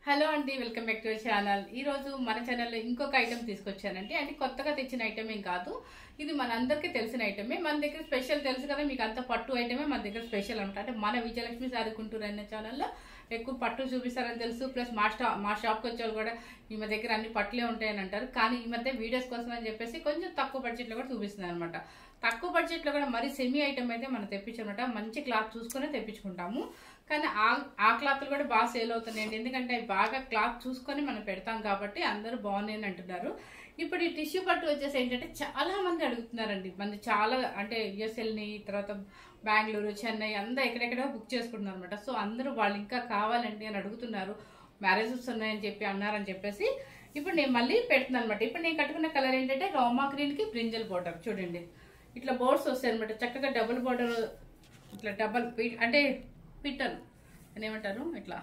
Hello అండి, welcome back to channel. ఈ రోజు మన ఛానల్లో ఇంకొక ఐటమ్ తీసుకొచ్చానండి. అంటే కొత్తగా తెచ్చిన ఐటమ్ ఏం కాదు, ఇది మన అందరికీ తెలిసిన ఐటమే. మన దగ్గర స్పెషల్ తెలుసు కదా, మీకు అంత పట్టు ఐటమే మన దగ్గర స్పెషల్ అనమాట. అంటే మన విజయలక్ష్మి సారీ గుంటూరు అనే ఛానల్లో ఎక్కువ పట్టు చూపిస్తారని తెలుసు. ప్లస్ మా షాప్కి వచ్చేవాళ్ళు కూడా ఈమె దగ్గర అన్ని పట్టులే ఉంటాయని అంటారు. కానీ ఈ మధ్య వీడియోస్ కోసం అని చెప్పేసి కొంచెం తక్కువ బడ్జెట్లో కూడా చూపిస్తుంది అనమాట. తక్కువ బడ్జెట్లో కూడా మరి సెమీ ఐటమ్ అయితే మనం తెప్పించనమాట. మంచి క్లాత్ చూసుకునే తెప్పించుకుంటాము. కానీ ఆ క్లాత్లు కూడా బాగా సేల్ అవుతున్నాయండి. ఎందుకంటే బాగా క్లాత్ చూసుకొని మనం పెడతాం కాబట్టి అందరూ బాగున్నాయని అంటున్నారు. ఇప్పుడు ఈ టిష్యూ పట్టు వచ్చేసి ఏంటంటే చాలా మంది అడుగుతున్నారండి. మంది చాలా అంటే యుఎస్ఎల్ని, తర్వాత బెంగళూరు, చెన్నై అంతా ఎక్కడెక్కడో బుక్ చేసుకుంటున్నారు అనమాట. సో అందరూ వాళ్ళు ఇంకా కావాలండి అని అడుగుతున్నారు. మ్యారేజెస్ ఉన్నాయని చెప్పి అన్నారని చెప్పేసి ఇప్పుడు నేను మళ్ళీ పెడుతున్నాను అనమాట. ఇప్పుడు నేను కట్టుకున్న కలర్ ఏంటంటే రోమా గ్రీన్కి బ్రింజల్ బోర్డర్. చూడండి ఇట్లా బోర్డ్స్ వస్తాయి అనమాట. చక్కగా డబుల్ బోర్డర్, ఇట్లా డబల్ అంటే పిట్టలు అని ఏమంటారు, ఇట్లా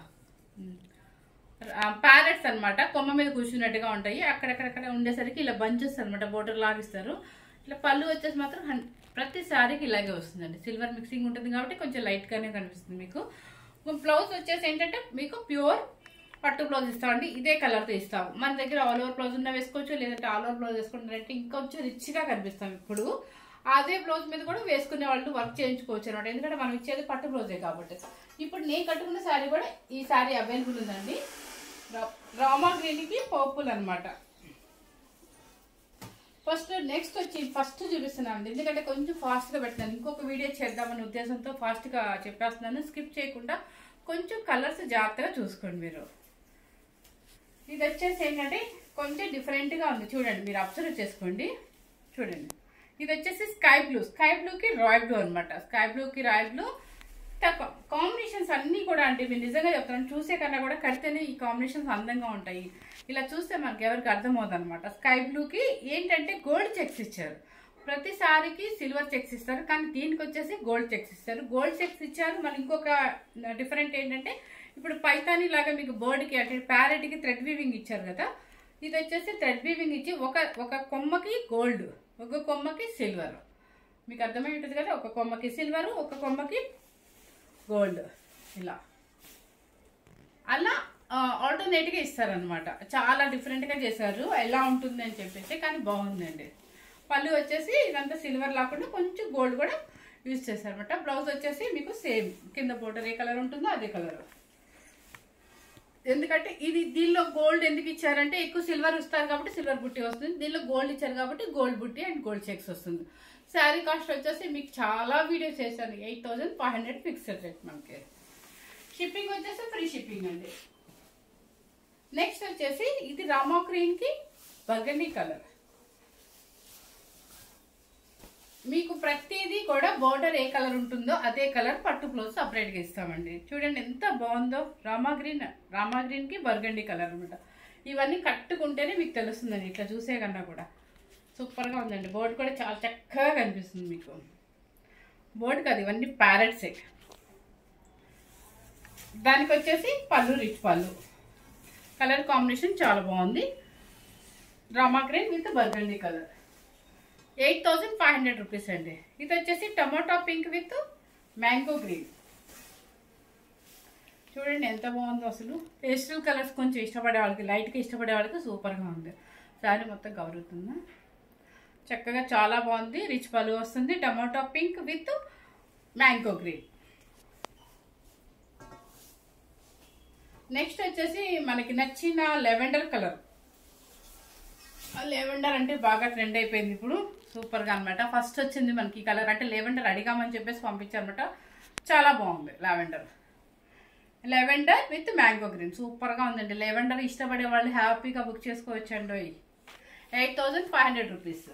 ప్యారెట్స్ అనమాట. కొమ్మ మీద కూర్చున్నట్టుగా ఉంటాయి. అక్కడక్కడక్కడ ఉండేసరికి ఇలా బంచెస్ అనమాట, బోర్డర్ లాగిస్తారు. ఇట్లా పళ్ళు వచ్చేసి మాత్రం ప్రతి సారీకి ఇలాగే వస్తుందండి. సిల్వర్ మిక్సింగ్ ఉంటుంది కాబట్టి కొంచెం లైట్గానే కనిపిస్తుంది మీకు. బ్లౌజ్ వచ్చేసి ఏంటంటే మీకు ప్యూర్ పట్టు బ్లౌజ్ ఇస్తామండి. ఇదే కలర్తో ఇస్తాము. మన దగ్గర ఆల్ ఓవర్ బ్లౌజ్ ఉన్నా వేసుకోవచ్చు, లేదంటే ఆల్ ఓవర్ బ్లౌజ్ వేసుకుంటారంటే ఇంకొంచెం రిచ్గా కనిపిస్తాం. ఇప్పుడు అదే బ్లౌజ్ మీద కూడా వేసుకునే వాళ్ళు వర్క్ చేయించుకోవచ్చు అనమాట. ఎందుకంటే మనం ఇచ్చేది పట్టు బ్లౌజే కాబట్టి. ఇప్పుడు నేను కట్టుకున్న శారీ కూడా ఈ శారీ అవైలబుల్ ఉందండి. రామా గ్రీన్కి పర్పుల్ అనమాట. ఫస్ట్ చూపిస్తున్నాను ఎందుకంటే కొంచెం ఫాస్ట్గా పెడుతున్నాను. ఇంకొక వీడియో చేద్దామనే ఉద్దేశంతో ఫాస్ట్గా చెప్పేస్తున్నాను. స్కిప్ చేయకుండా కొంచెం కలర్స్ జాగ్రత్తగా చూసుకోండి మీరు. ఇది వచ్చేసి ఏంటంటే కొంచెం డిఫరెంట్గా ఉంది. చూడండి, మీరు అబ్జర్వ్ చేసుకోండి. చూడండి, ఇది వచ్చేసి స్కై బ్లూకి రాయల్ బ్లూ అనమాట. స్కై బ్లూకి రాయల్ బ్లూ కాంబినేషన్స్ అన్నీ కూడా అంటే మీరు నిజంగా చెప్తాను, చూసే కన్నా కూడా కడితేనే ఈ కాంబినేషన్స్ అందంగా ఉంటాయి. ఇలా చూస్తే మనకి ఎవరికి అర్థమవుతుంది అనమాట. స్కై బ్లూకి ఏంటంటే గోల్డ్ చెక్స్ ఇచ్చారు. ప్రతి సారీకి సిల్వర్ చెక్స్ ఇస్తారు, కానీ దీనికి వచ్చేసి గోల్డ్ చెక్స్ ఇస్తారు. గోల్డ్ చెక్స్ ఇచ్చారు. మళ్ళీ ఇంకొక డిఫరెంట్ ఏంటంటే ఇప్పుడు పైతాని లాగా మీకు బర్డ్కి అంటే ప్యారెట్కి థ్రెడ్ వీవింగ్ ఇచ్చారు కదా. ఇది వచ్చేసి థ్రెడ్ వీవింగ్ ఇచ్చి ఒక కొమ్మకి గోల్డ్, ఒక కొమ్మకి సిల్వర్. మీకు అర్థమై ఉంటుంది కదా, ఒక కొమ్మకి సిల్వర్, ఒక కొమ్మకి గోల్డ్. ఇలా అలా ఆల్టర్నేట్గా ఇస్తారనమాట. చాలా డిఫరెంట్గా చేశారు. ఎలా ఉంటుంది అని చెప్పేసి, కానీ బాగుందండి. పళ్ళు వచ్చేసి ఇదంతా సిల్వర్ లేకుండా కొంచెం గోల్డ్ కూడా యూజ్ చేశారనమాట. బ్లౌజ్ వచ్చేసి మీకు సేమ్ కింద బోర్డర్ ఏ కలర్ ఉంటుందో అదే కలర్. ఎందుకంటే దీనిలో గోల్డ్ ఎందుకు ఇచ్చారంటే ఎక్కువ సిల్వర్ ఇస్తారు కాబట్టి సిల్వర్ బుట్టి వస్తుంది. దీనిలో గోల్డ్ ఇచ్చారు కాబట్టి గోల్డ్ బుట్టి అండ్ గోల్డ్ చెక్స్ వస్తుంది. శారీ కాస్ట్ వచ్చేసి మీకు చాలా వీడియోస్ చేశాను. 8500 ఫిక్స్డ్ రేట్. మనకి షిప్పింగ్ వచ్చేసి ఫ్రీ షిప్పింగ్ అండి. నెక్స్ట్ వచ్చేసి ఇది రామా గ్రీన్కి బర్గండీ కలర్. మీకు ప్రతిదీ కూడా బోర్డర్ ఏ కలర్ ఉంటుందో అదే కలర్ పట్టు బ్లౌజ్ సపరేట్గా ఇస్తామండి. చూడండి ఎంత బాగుందో. రామా గ్రీన్కి బర్గండీ కలర్ అనమాట. ఇవన్నీ కట్టుకుంటేనే మీకు తెలుస్తుందండి. ఇట్లా చూసే కన్నా కూడా సూపర్గా ఉందండి. బోర్డు కూడా చాలా చక్కగా కనిపిస్తుంది మీకు. బోర్డు కాదు, ఇవన్నీ ప్యారెట్సే. దానికి వచ్చేసి పళ్ళు రిచ్ పళ్ళు. కలర్ కాంబినేషన్ చాలా బాగుంది. Rama green with burgundy colour. 8500 rupees అండి. ఇది వచ్చేసి tomato pink with mango green. చూడండి ఎంత బాగుందో. అసలు పేస్టల్ కలర్స్ కొంచెం ఇష్టపడే వాళ్ళకి, లైట్గా ఇష్టపడే వాళ్ళకి సూపర్గా ఉంది. శారీ మొత్తం కవర్ అవుతుందా, చక్కగా చాలా బాగుంది. రిచ్ పళ్ళు వస్తుంది. Tomato pink with mango green. Next వచ్చేసి మనకి నచ్చిన లెవెండర్ కలర్. లెవెండర్ అంటే బాగా ట్రెండ్ అయిపోయింది ఇప్పుడు, సూపర్గా అనమాట. ఫస్ట్ వచ్చింది మనకి కలర్. అంటే లెవెండర్ అడిగామని చెప్పేసి పంపించారనమాట. చాలా బాగుంది లెవెండర్ విత్ మ్యాంగో గ్రీన్. సూపర్గా ఉందండి. లెవెండర్ ఇష్టపడే వాళ్ళు హ్యాపీగా బుక్ చేసుకోవచ్చండి. 8500 రూపీస్.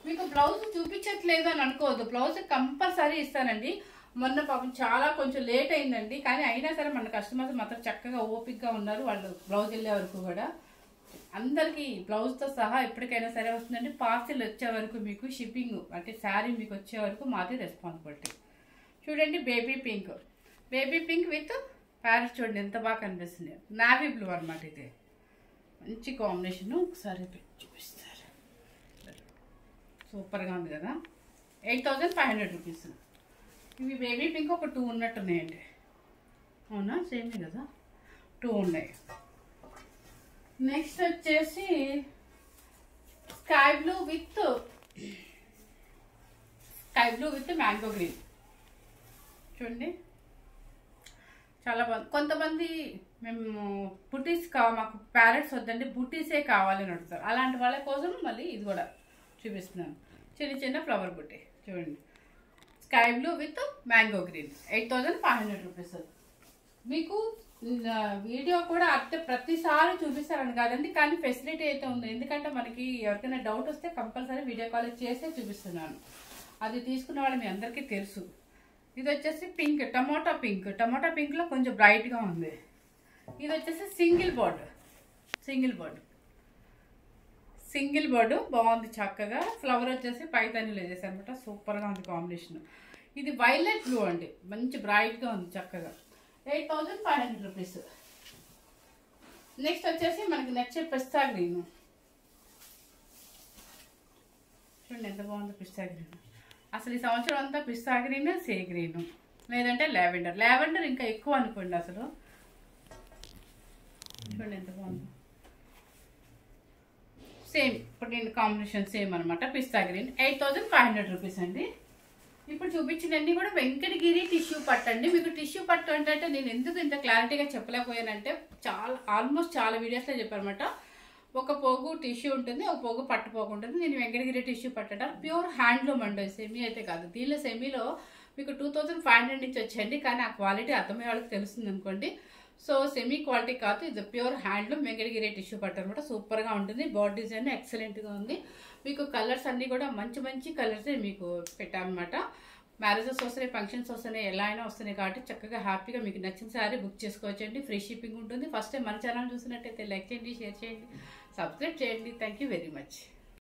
మీకు బ్లౌజ్ చూపించట్లేదు అని అనుకోవద్దు, బ్లౌజ్ కంపల్సరీ ఇస్తానండి. మొన్న పాపం చాలా కొంచెం లేట్ అయిందండి, కానీ అయినా సరే మన కస్టమర్స్ మాత్రం చక్కగా ఓపిక్గా ఉన్నారు. వాళ్ళు బ్లౌజ్ వెళ్ళే వరకు కూడా అందరికీ బ్లౌజ్తో సహా ఎప్పటికైనా సరే వస్తుందండి. పార్సిల్ వచ్చే వరకు మీకు షిప్పింగ్ అంటే శారీ మీకు వచ్చే వరకు మాది రెస్పాన్సిబిలిటీ. చూడండి బేబీ పింక్ విత్ ప్యారెట్. చూడండి ఎంత బాగా కనిపిస్తుంది. నావీ బ్లూ అనమాట. ఇది మంచి కాంబినేషన్. ఒకసారి చూపిస్తారు. సూపర్గా ఉంది కదా. 8500 రూపీస్. ఇవి బేబీ పింక్ ఒక 2 ఉన్నట్టున్నాయండి. అవునా, సేమే కదా. 2 ఉన్నాయి. నెక్స్ట్ వచ్చేసి sky blue with mango green. చూడండి చాలా బాగుంది. కొంతమంది మేము బుటీస్ మాకు ప్యారెట్స్ వద్దండి బుటీసే కావాలని అడుగుతారు. అలాంటి వాళ్ళ కోసం మళ్ళీ ఇది కూడా చూపిస్తున్నాను. చిన్న చిన్న ఫ్లవర్ బుటీ చూడండి. Sky blue with mango green 8500 rupees. మీకు వీడియో కూడా అంటే ప్రతిసారి చూపిస్తారని కాదండి, కానీ ఫెసిలిటీ అయితే ఉంది. ఎందుకంటే మనకి ఎవరికైనా డౌట్ వస్తే కంపల్సరీ వీడియో కాల్ చేసే చూపిస్తున్నాను. అది తీసుకున్న వాళ్ళు మీ అందరికీ తెలుసు. ఇది వచ్చేసి పింక్, టమోటా పింక్లో కొంచెం బ్రైట్గా ఉంది. ఇది వచ్చేసి సింగిల్ బర్డ్ బాగుంది చక్కగా. ఫ్లవర్ వచ్చేసి పైతానీలో వేసేసి అనమాట. సూపర్గా ఉంది కాంబినేషన్. ఇది వైలెట్ బ్లూ అండి, మంచి బ్రైట్గా ఉంది చక్కగా. 8500 రూపీస్. నెక్స్ట్ వచ్చేసి మనకి నచ్చే పిస్తా గ్రీన్. చూడండి ఎంత బాగుంది పిస్తా గ్రీన్. అసలు ఈ సంవత్సరం అంతా పిస్తా గ్రీన్, సీ గ్రీన్, లేదంటే లావెండర్ ఇంకా ఎక్కువ అనుకోండి. అసలు చూడండి ఎంత బాగుంది. సేమ్ ఇప్పుడు నేను కాంబినేషన్ సేమ్ అనమాట. పిస్తా గ్రీన్ 8500 రూపీస్ అండి. ఇప్పుడు చూపించినన్ని కూడా వెంకటగిరి టిష్యూ పట్టు అండి. మీకు టిష్యూ పట్టు అంటే నేను ఎందుకు ఇంత క్లారిటీగా చెప్పలేకపోయానంటే ఆల్మోస్ట్ చాలా వీడియోస్లో చెప్పారనమాట. ఒక పోగు టిష్యూ ఉంటుంది, ఒక పోగు పట్టు పోగు ఉంటుంది. నేను వెంకటగిరి టిష్యూ పట్టు అంటారు. ప్యూర్ హ్యాండ్లూమ్ అండి, సెమీ అయితే కాదు. దీనిలో సెమీలో మీకు 2500 నుంచి వచ్చాయండి, కానీ ఆ క్వాలిటీ అర్థమయ్యే వాళ్ళకి తెలుస్తుంది అనుకోండి. సో సెమీ క్వాలిటీ కాదు, ఇది ప్యూర్ హ్యాండ్లూమ్ వెంకటగిరి టిష్యూ పట్టు అనమాట. సూపర్గా ఉంటుంది. బాడీ డిజైన్ ఎక్సలెంట్గా ఉంది. మీకు కలర్స్ అన్నీ కూడా మంచి కలర్స్ మీకు పెట్టామన్నమాట. మ్యారేజెస్ వస్తున్నాయి, ఫంక్షన్స్ వస్తున్నాయి, ఎలా అయినా వస్తున్నాయి కాబట్టి చక్కగా హ్యాపీగా మీకు నచ్చిన సారీ బుక్ చేసుకోవచ్చండి. ఫ్రీ షిప్పింగ్ ఉంటుంది. ఫస్ట్ టైం మన ఛానల్ చూసినట్టయితే లైక్ చేయండి, షేర్ చేయండి, సబ్స్క్రైబ్ చేయండి. Thank you very much.